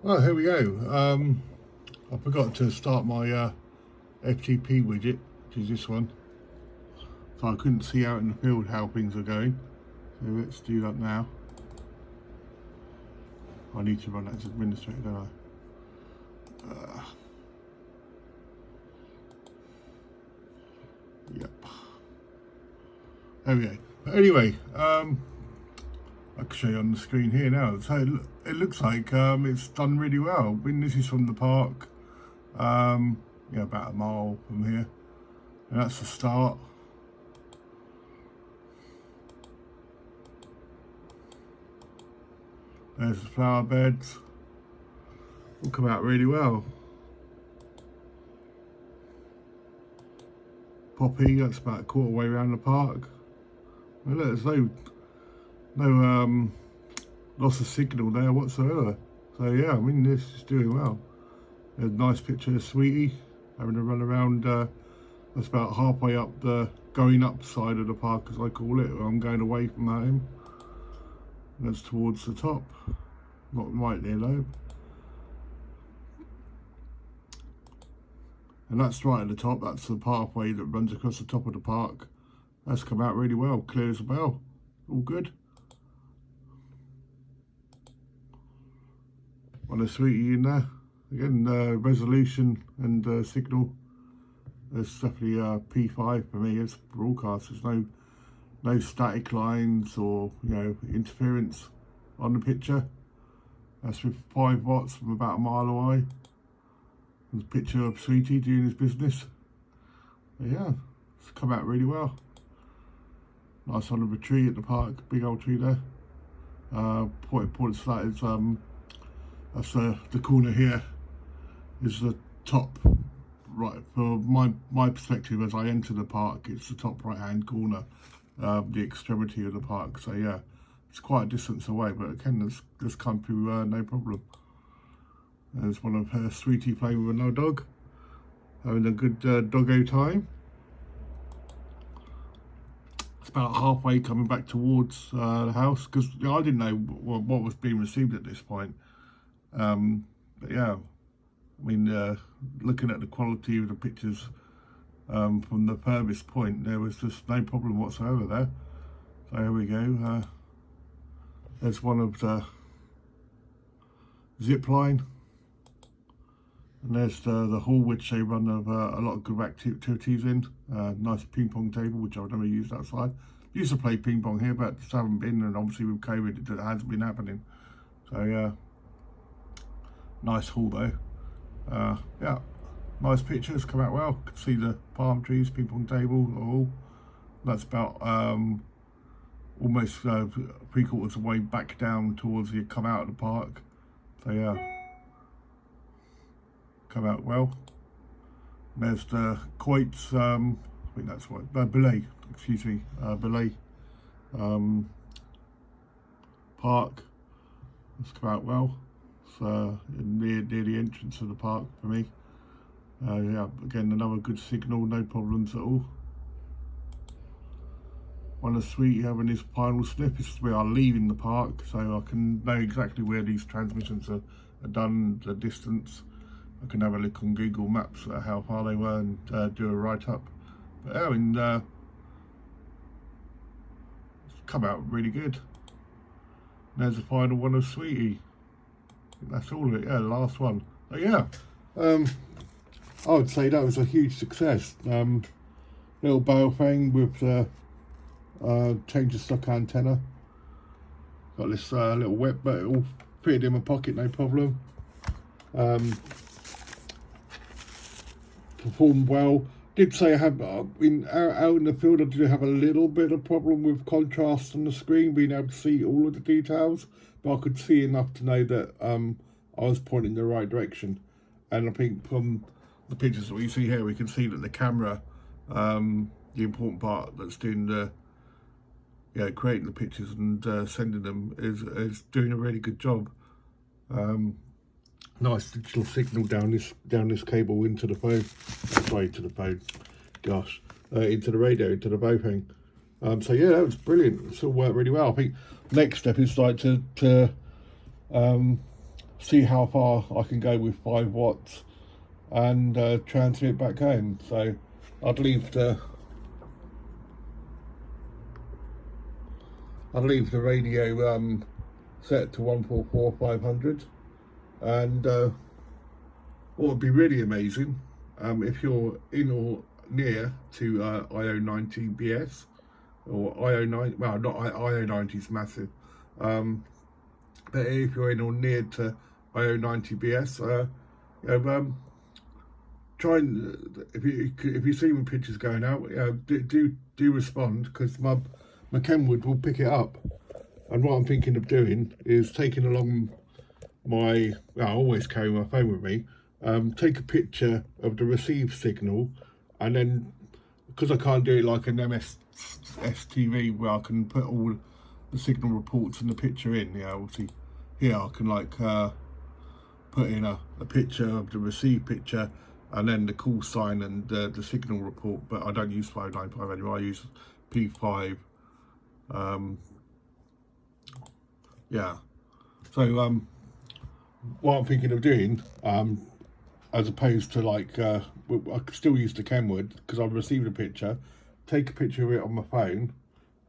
Oh, here we go. I forgot to start my FTP widget, which is this one. So I couldn't see out in the field how things are going. So let's do that now. I need to run that as administrator, don't I? Yep. There we go. But anyway, I can show you on the screen here now. So it looks like it's done really well. I mean, this is from the park, yeah, about a mile from here, and that's the start. There's the flower beds. All come out really well. Poppy, that's about a quarter way around the park. Well, look, there's no loss of signal there whatsoever. So yeah, I mean, this is doing well. There's a nice picture of Sweety having a run around. That's about halfway up the going up side of the park, as I call it. I'm going away from home. That's towards the top, not right there though. And that's right at the top. That's the pathway that runs across the top of the park. That's come out really well, clear as a bell. All good. On a Sweety in there. Again, resolution and signal. There's definitely P5 for me. It's broadcast. There's no static lines or interference on the picture. That's with 5 watts from about a mile away. There's a picture of Sweety doing his business. But yeah, it's come out really well. Nice on of a tree at the park, big old tree there. Important to that is that's the corner here is the top right, for my perspective as I enter the park, it's the top right hand corner, the extremity of the park. So yeah, it's quite a distance away, but again, there's come through no problem. There's one of her Sweety playing with another dog, having a good doggo time. It's about halfway coming back towards the house, because I didn't know what was being received at this point. But yeah, I mean, looking at the quality of the pictures from the furthest point, there was just no problem whatsoever there. So here we go. There's one of the zip line, and there's the hall which they run a lot of good activities in. Nice ping pong table, which I've never used outside. Used to play ping pong here, but just haven't been, and obviously with COVID it hasn't been happening. So yeah, nice hall though. Yeah, nice pictures, come out well. Can see the palm trees, ping pong table, all. That's about almost 3/4 of the way back down towards you come out of the park. So yeah, come out well. There's the Quoits, I think that's what, Belay, excuse me, Belay park. It's come out well. It's near the entrance of the park for me. Yeah, again, another good signal, no problems at all. One of Sweety having his final sniff. This is where I'm leaving the park, so I can know exactly where these transmissions are done, the distance. I can have a look on Google Maps at how far they were and do a write-up. But yeah, I mean, it's come out really good. There's the final one of Sweety. That's all of it, yeah, the last one. But yeah, I would say that was a huge success. Little baofeng with change of stock antenna. Got this little whip, but it all fitted in my pocket, no problem. Performed well. Did say I have out in the field I did have a little bit of problem with contrast on the screen, being able to see all of the details, but I could see enough to know that I was pointing in the right direction. And I think from the pictures that we see here, we can see that the camera, the important part that's doing the creating the pictures and sending them is doing a really good job. Nice digital signal down this cable into the phone. Sorry, to the phone. Gosh, into the radio, into the baofeng. So yeah, that was brilliant. It all worked really well. I think next step is like to see how far I can go with 5 watts and transfer it back home. So I'd leave the radio set to 144/500, and what would be really amazing, if you're in or near to IO90 BS or IO9, well, not IO90 is massive, but if you're in or near to IO90 BS, try and if you see my pictures going out, do respond, because my Kenwood will pick it up. And what I'm thinking of doing is taking along my, I always carry my phone with me, take a picture of the received signal, and then, because I can't do it like an MMSSTV where I can put all the signal reports and the picture in, obviously here I can like put in a picture of the received picture and then the call sign and the signal report, but I don't use 595 anymore, I use P5. Yeah, so what I'm thinking of doing, as opposed to like, I could still use the Kenwood because I've received a picture, take a picture of it on my phone,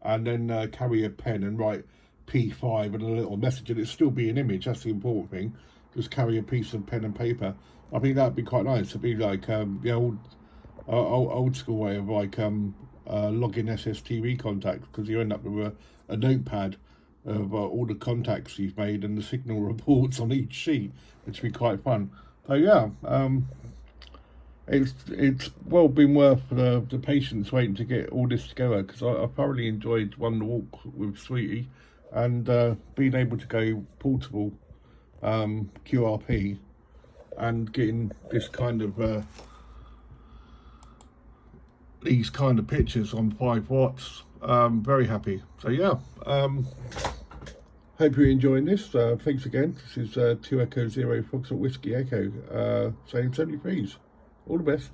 and then carry a pen and write P5 and a little message, and it'll still be an image. That's the important thing. Just carry a piece of pen and paper. I think that'd be quite nice. It'd be like the old school way of like logging SSTV contacts, because you end up with a notepad of all the contacts you've made and the signal reports on each sheet, which would be quite fun. So yeah, it's well been worth the patience waiting to get all this together, because I thoroughly enjoyed one walk with Sweety, and being able to go portable QRP and getting this kind of these kind of pictures on 5 watts. Very happy. So yeah, hope you're enjoying this. Thanks again. This is 2 Echo 0 Foxtrot Whiskey Echo saying 73s. All the best.